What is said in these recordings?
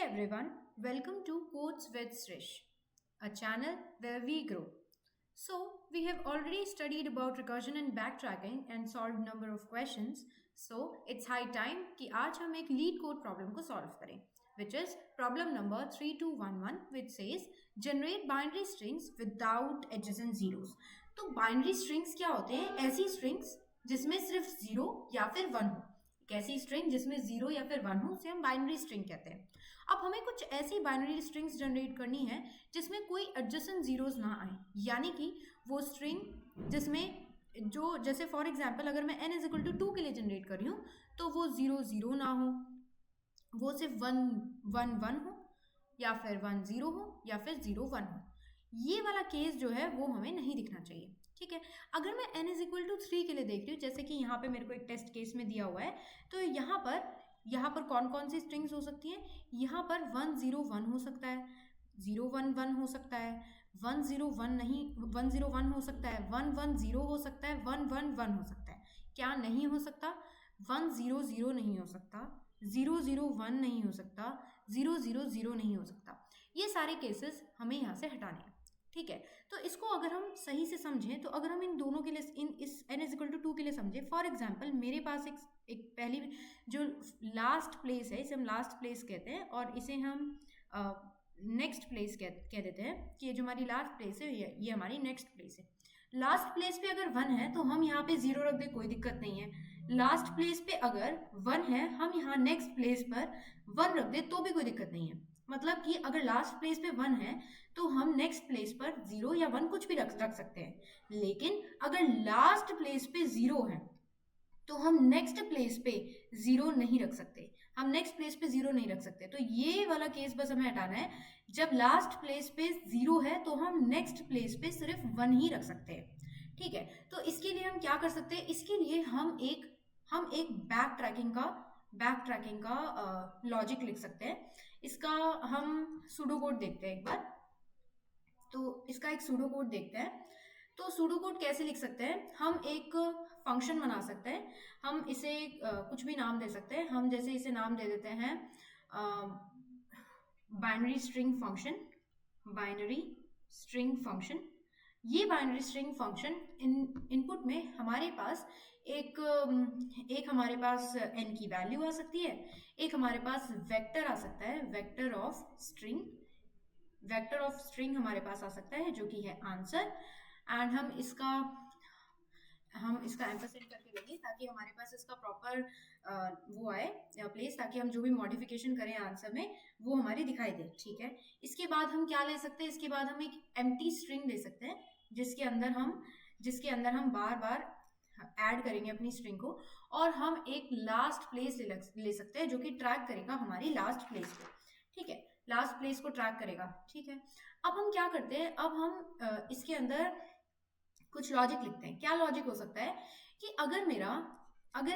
everyone, welcome to Codes with Srish, a channel where we grow. So, we have already studied about recursion and backtracking and solved number of questions. So, it's high time कि आज हम एक lead code problem को solve करें, which is problem number 3211, which says generate binary strings without edges and zeros. तो binary strings क्या होते हैं? ऐसी strings जिसमें सिर्फ 0 या फिर 1 हो. एक ऐसी स्ट्रिंग जिसमें 0 या फिर 1 हो उसे हम बाइनरी स्ट्रिंग कहते हैं. अब हमें कुछ ऐसी बाइनरी स्ट्रिंग्स जनरेट करनी है जिसमें कोई एडजेसेंट जीरोस ना आए, यानी कि वो स्ट्रिंग जिसमें जो जैसे फॉर एग्जांपल अगर मैं n इज इक्वल टू 2 के लिए जनरेट कर रही हूँ तो वो 0 0 ना हो, वो सिर्फ 1 1 1 हो या फिर 1 0 हो या फिर 0 1 हो. ये वाला केस जो है वो हमें नहीं दिखना चाहिए. ठीक है, अगर मैं n इज इक्वल टू 3 के लिए देख रही हूँ, जैसे कि यहाँ पे मेरे को एक टेस्ट केस में दिया हुआ है, तो यहाँ पर कौन कौन सी स्ट्रिंग्स हो सकती हैं? यहाँ पर 1 0 1 हो सकता है, 0 1 1 हो सकता है, 1 0 1 नहीं 1 0 1 हो सकता है, 1 1 0 हो सकता है, 1 1 1 हो सकता है. क्या नहीं हो सकता? 1 0 0 नहीं हो सकता, 0 0 1 नहीं हो सकता, 0 0 0 नहीं हो सकता. ये सारे केसेस हमें यहाँ से हटाने हैं. ठीक है, तो इसको अगर हम सही से समझें तो अगर हम इन दोनों के लिए इस n इज इक्वल टू 2 के लिए समझें, फॉर एग्जांपल मेरे पास एक पहली जो लास्ट प्लेस है, इसे हम लास्ट प्लेस कहते हैं और इसे हम नेक्स्ट प्लेस कह देते हैं कि ये जो हमारी लास्ट प्लेस है ये हमारी नेक्स्ट प्लेस है. लास्ट प्लेस पे अगर 1 है तो हम यहाँ पे 0 रख दे, कोई दिक्कत नहीं है. लास्ट प्लेस पे अगर 1 है हम यहाँ नेक्स्ट प्लेस पर 1 रख दे तो भी कोई दिक्कत नहीं है. मतलब कि अगर लास्ट प्लेस पे 1 है तो हम नेक्स्ट प्लेस पर 0 या 1 कुछ भी रख सकते हैं. लेकिन अगर लास्ट प्लेस पे 0 है तो हम नेक्स्ट प्लेस पे 0 नहीं रख सकते, हम नेक्स्ट प्लेस पे 0 नहीं रख सकते. तो ये वाला केस बस हमें हटाना है. जब लास्ट प्लेस पे 0 है तो हम नेक्स्ट प्लेस पे सिर्फ 1 ही रख सकते हैं. ठीक है, तो इसके लिए हम क्या कर सकते हैं? इसके लिए हम एक बैक ट्रैकिंग का लॉजिक लिख सकते हैं. इसका हम सूडो कोड देखते हैं एक बार. तो इसका एक सूडो कोड देखते हैं. तो सूडो कोड कैसे लिख सकते हैं? हम एक फंक्शन बना सकते हैं, हम इसे कुछ भी नाम दे सकते हैं. हम जैसे इसे नाम दे देते हैं बाइनरी स्ट्रिंग फंक्शन. ये बाइनरी स्ट्रिंग फंक्शन इनपुट में हमारे पास एक हमारे पास n की वैल्यू आ सकती है, एक हमारे पास वेक्टर आ सकता है, वेक्टर ऑफ स्ट्रिंग हमारे पास आ सकता है जो कि है आंसर. एंड हम इसका एम्फेसिस करके देंगे ताकि हमारे पास इसका प्रॉपर वो आए प्लेस, ताकि हम जो भी मॉडिफिकेशन करें आंसर में वो हमारी दिखाई दे. ठीक है, इसके बाद हम क्या ले सकते हैं? इसके बाद हम एक एम्प्टी स्ट्रिंग दे सकते हैं जिसके अंदर हम बार बार ऐड करेंगे अपनी स्ट्रिंग को, और हम एक लास्ट प्लेस ले सकते हैं जो कि ट्रैक करेगा हमारी लास्ट प्लेस को. ठीक है, लास्ट प्लेस को ट्रैक करेगा. ठीक है, अब हम क्या करते हैं? अब हम इसके अंदर कुछ लॉजिक लिखते हैं. क्या लॉजिक हो सकता है कि अगर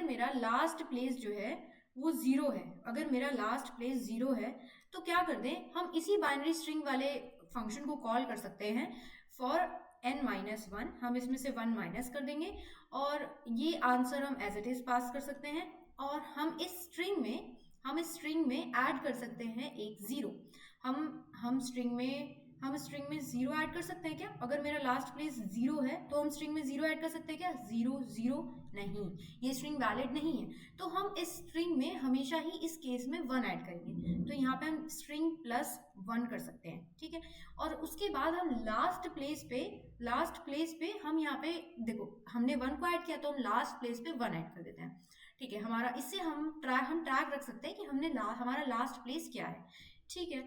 मेरा लास्ट प्लेस जो है वो 0 है, अगर मेरा लास्ट प्लेस 0 है तो क्या कर दें? हम इसी बाइनरी स्ट्रिंग वाले फंक्शन को कॉल कर सकते हैं फॉर n-1. हम इसमें से 1 माइनस कर देंगे और ये आंसर हम एज इट इज पास कर सकते हैं. और हम इस स्ट्रिंग में ऐड कर सकते हैं एक 0. हम स्ट्रिंग में 0 ऐड कर सकते हैं क्या? अगर मेरा लास्ट प्लेस 0 है तो हम स्ट्रिंग में 0 ऐड कर सकते हैं क्या? 0 0 नहीं, ये स्ट्रिंग वैलिड नहीं है. तो हम इस स्ट्रिंग में हमेशा ही इस केस में 1 ऐड करेंगे. तो यहाँ पे हम स्ट्रिंग प्लस 1 कर सकते हैं. ठीक है, और उसके बाद हम लास्ट प्लेस पे हम यहाँ पे देखो हमने 1 को ऐड किया तो हम लास्ट प्लेस पे 1 ऐड कर देते हैं. ठीक है, हमारा इससे हम ट्रैक रख सकते हैं कि हमारा लास्ट प्लेस क्या है. ठीक है,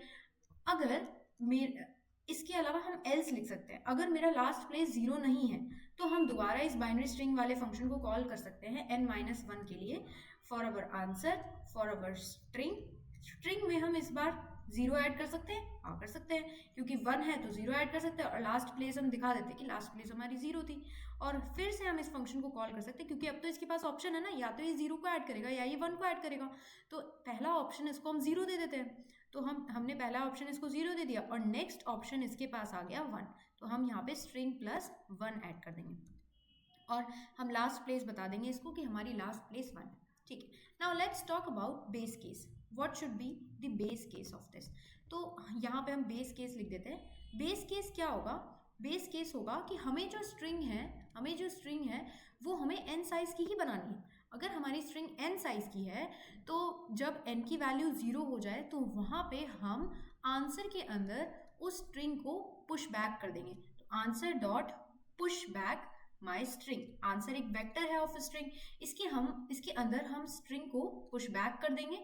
अगर इसके अलावा हम एल्स लिख सकते हैं. अगर मेरा लास्ट प्लेस 0 नहीं है तो हम दोबारा इस बाइनरी स्ट्रिंग वाले फंक्शन को कॉल कर सकते हैं n-1 के लिए for our answer, for our string में हम इस बार 0 ऐड कर सकते हैं. हाँ कर सकते हैं, क्योंकि 1 है तो 0 ऐड कर सकते हैं और लास्ट प्लेस हम दिखा देते हैं कि लास्ट प्लेस हमारी 0 थी. और फिर से हम इस फंक्शन को कॉल कर सकते हैं क्योंकि अब तो इसके पास ऑप्शन है ना, या तो ये 0 को ऐड करेगा या ये 1 को ऐड करेगा. तो पहला ऑप्शन इसको हम 0 दे देते हैं. तो हमने पहला ऑप्शन इसको 0 दे दिया और नेक्स्ट ऑप्शन इसके पास आ गया 1. तो हम यहाँ पे स्ट्रिंग प्लस 1 ऐड कर देंगे और हम लास्ट प्लेस बता देंगे इसको कि हमारी लास्ट प्लेस 1 है. ठीक है, now let's talk about base case. What should be the base case of this. तो यहाँ पे हम बेस केस लिख देते हैं। बेस केस क्या होगा? बेस केस होगा कि हमें जो स्ट्रिंग है वो हमें n साइज की ही बनानी है। अगर हमारी स्ट्रिंग n साइज की है तो जब n की वैल्यू 0 हो जाए तो वहाँ पे हम आंसर के अंदर उस स्ट्रिंग को पुश बैक कर देंगे। तो answer dot push back my string. Answer एक वेक्टर है ऑफ स्ट्रिंग, इसके अंदर हम स्ट्रिंग को पुश बैक कर देंगे,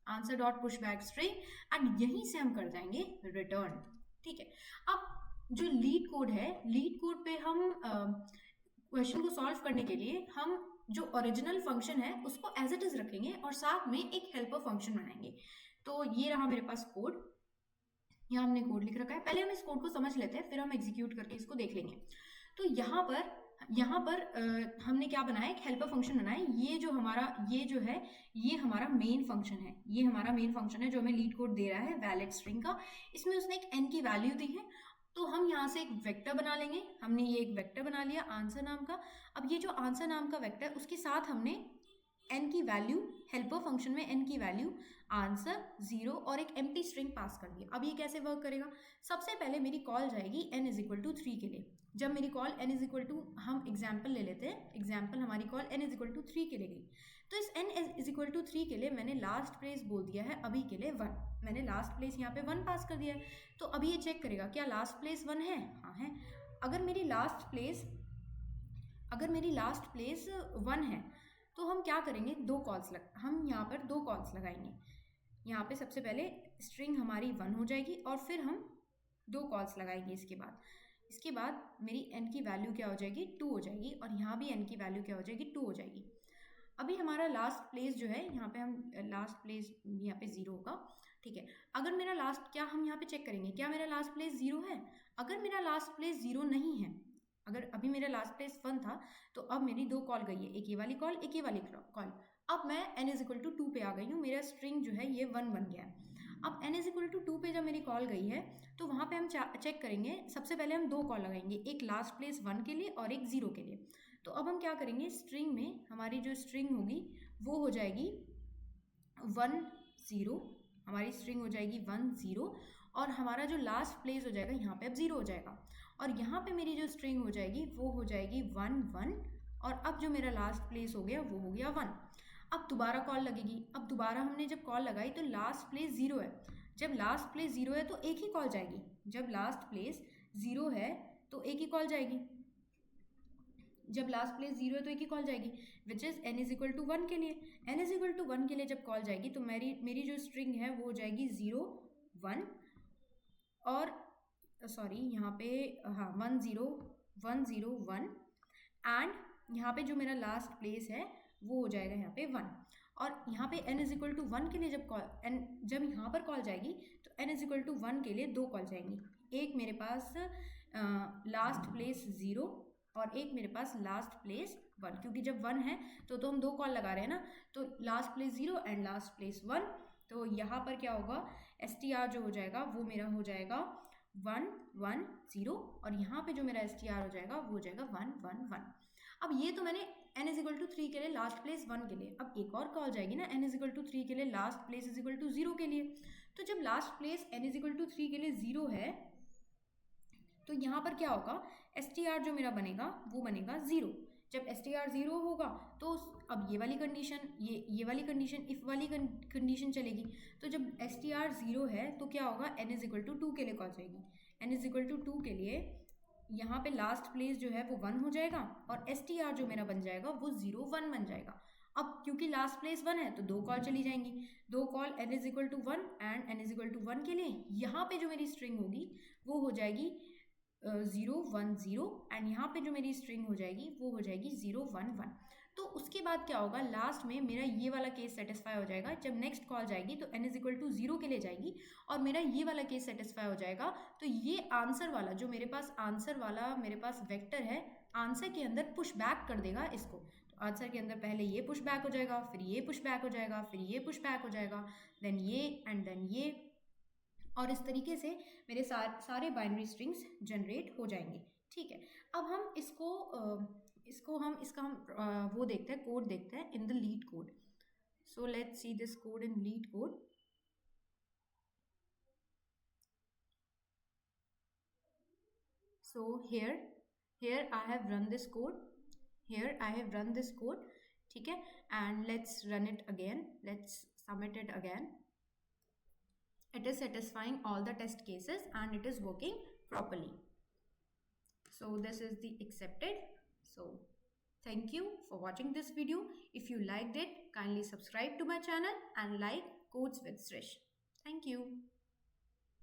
answer dot push back string, and यहीं से हम कर जाएंगे रिटर्न। ठीक है। अब जो लीड कोड है, लीड कोड पे हम क्वेश्चन को सॉल्व करने के लिए हम जो ओरिजिनल फंक्शन है उसको एज इट इज रखेंगे और साथ में एक हेल्पर फंक्शन बनाएंगे। तो ये रहा मेरे पास कोड, यहाँ हमने कोड लिख रखा है। पहले हम इस कोड को समझ लेते हैं, फिर हम एग्जीक्यूट करके इसको देख लेंगे। तो यहाँ पर हमने क्या बनाया, एक हेल्पर फंक्शन बनाया। ये जो है ये हमारा मेन फंक्शन है, ये हमारा मेन फंक्शन है जो हमें लीड कोड दे रहा है वैलिड स्ट्रिंग का। इसमें उसने एक n की वैल्यू दी है, तो हम यहाँ से एक वेक्टर बना लेंगे। हमने ये एक वेक्टर बना लिया आंसर नाम का। अब ये जो आंसर नाम का वेक्टर, उसके साथ हमने n की वैल्यू, हेल्पर फंक्शन में n की वैल्यू आंसर 0 और एक एम्प्टी स्ट्रिंग पास कर दिया। अब ये कैसे वर्क करेगा? सबसे पहले मेरी कॉल जाएगी n इज इक्वल टू 3 के लिए। जब मेरी call n is equal to, हम एग्जाम्पल ले लेते हैं, एग्जाम्पल हमारी call n is equal to 3 के लिए गई, तो इस n इज इक्वल टू 3 के लिए मैंने लास्ट प्लेस बोल दिया है अभी के लिए 1। मैंने लास्ट प्लेस यहाँ पे 1 पास कर दिया है। तो अभी ये चेक करेगा क्या लास्ट प्लेस 1 है? हाँ है। अगर मेरी लास्ट प्लेस 1 है तो हम क्या करेंगे, हम यहाँ पर 2 कॉल्स लगाएंगे। यहाँ पे सबसे पहले स्ट्रिंग हमारी 1 हो जाएगी और फिर हम 2 कॉल्स लगाएंगे। इसके बाद मेरी n की वैल्यू क्या हो जाएगी, 2 हो जाएगी, और यहाँ भी n की वैल्यू क्या हो जाएगी, 2 हो जाएगी। अभी हमारा लास्ट प्लेस जो है, यहाँ पे हम लास्ट प्लेस यहाँ पे 0 होगा। ठीक है। अगर मेरा लास्ट, क्या हम यहाँ पे चेक करेंगे क्या मेरा लास्ट प्लेस 0 है? अगर मेरा लास्ट प्लेस 0 नहीं है, अगर अभी मेरा लास्ट प्लेस 1 था, तो अब मेरी 2 कॉल गई है, एक ये वाली कॉल, एक ये वाली कॉल। अब मैं n इज इक्वल टू 2 पे आ गई हूँ, मेरा स्ट्रिंग जो है ये 1 बन गया है। अब n इज इक्वल टू 2 पे जब मेरी कॉल गई है तो वहाँ पे हम चेक करेंगे। सबसे पहले हम 2 कॉल लगाएंगे, एक लास्ट प्लेस 1 के लिए और एक 0 के लिए। तो अब हम क्या करेंगे, स्ट्रिंग में हमारी जो स्ट्रिंग होगी वो हो जाएगी 1 0, हमारी स्ट्रिंग हो जाएगी 1 0, और हमारा जो लास्ट प्लेस हो जाएगा यहाँ पे अब 0 हो जाएगा, और यहाँ पे मेरी जो स्ट्रिंग हो जाएगी वो हो जाएगी 1 1, और अब जो मेरा लास्ट प्लेस हो गया वो हो गया 1। अब दोबारा कॉल लगेगी। अब दोबारा हमने जब कॉल लगाई तो लास्ट प्लेस 0 है। जब लास्ट प्लेस 0 है तो एक ही कॉल जाएगी, जब लास्ट प्लेस 0 है तो एक ही कॉल जाएगी, जब लास्ट प्लेस 0 है तो एक ही कॉल जाएगी, which is n is equal to 1 के लिए। n इज इक्वल टू 1 के लिए जब कॉल जाएगी तो मेरी जो स्ट्रिंग है वो हो जाएगी 0 1, और सॉरी यहाँ पे, हाँ 1 0 1 0 1, एंड यहाँ पे जो मेरा लास्ट प्लेस है वो हो जाएगा यहाँ पे 1। और यहाँ पे n इज इक्वल टू 1 के लिए जब यहाँ पर कॉल जाएगी तो n इज इक्वल टू 1 के लिए 2 कॉल जाएंगी, एक मेरे पास लास्ट प्लेस 0 और एक मेरे पास लास्ट प्लेस 1, क्योंकि जब 1 है तो हम 2 कॉल लगा रहे हैं ना, तो last place 0 and last place 1। तो यहाँ पर क्या होगा, str जो हो जाएगा वो मेरा हो जाएगा 1 1 0, और यहाँ पे जो मेरा str हो जाएगा वो हो जाएगा 1 1 1। अब ये तो मैंने n इज इक्वल टू 3 के लिए लास्ट प्लेस 1 के लिए। अब एक और कॉल जाएगी ना n इज इक्वल टू 3 के लिए last place is equal to 0 के लिए। तो जब last place n is equal to 3 के लिए 0 है तो यहाँ पर क्या होगा, str जो मेरा बनेगा वो बनेगा 0। जब str 0 होगा तो अब ये वाली कंडीशन इफ वाली कंडीशन चलेगी। तो जब str 0 है तो क्या होगा, n इज इक्वल टू 2 के लिए कॉल जाएगी। n इज इक्वल टू 2 के लिए यहाँ पे लास्ट प्लेस जो है वो 1 हो जाएगा, और str जो मेरा बन जाएगा वो 0 1 बन जाएगा। अब क्योंकि लास्ट प्लेस 1 है तो 2 कॉल चली जाएंगी, 2 call n is equal to 1 and n is equal to 1 के लिए। यहाँ पे जो मेरी स्ट्रिंग होगी वो हो जाएगी 0 1 0, एंड यहाँ पे जो मेरी स्ट्रिंग हो जाएगी वो हो जाएगी 0 1 1। तो उसके बाद क्या होगा, लास्ट में मेरा ये वाला केस सेटिस्फाई हो जाएगा। जब नेक्स्ट कॉल जाएगी तो n इज इक्वल टू 0 के लिए जाएगी और मेरा ये वाला केस सेटिस्फाई हो जाएगा। तो ये आंसर वाला जो मेरे पास वेक्टर है, आंसर के अंदर पुश बैक कर देगा इसको। तो आंसर के अंदर पहले ये पुश बैक हो जाएगा, फिर ये पुश बैक हो जाएगा, फिर ये पुश बैक हो जाएगा, देन ये एंड देन ये, और इस तरीके से मेरे सारे बाइनरी स्ट्रिंग्स जनरेट हो जाएंगे। ठीक है। अब हम इसका हम वो देखते हैं, कोड देखते हैं in the leet code. So let's see this code in leet code. So here I have run this code. Here I have run this code. Okay, and let's run it again. Let's submit it again. It is satisfying all the test cases and it is working properly. So this is the accepted. So thank you for watching this video. If you liked it, kindly subscribe to my channel and like Codes with Srish. Thank you.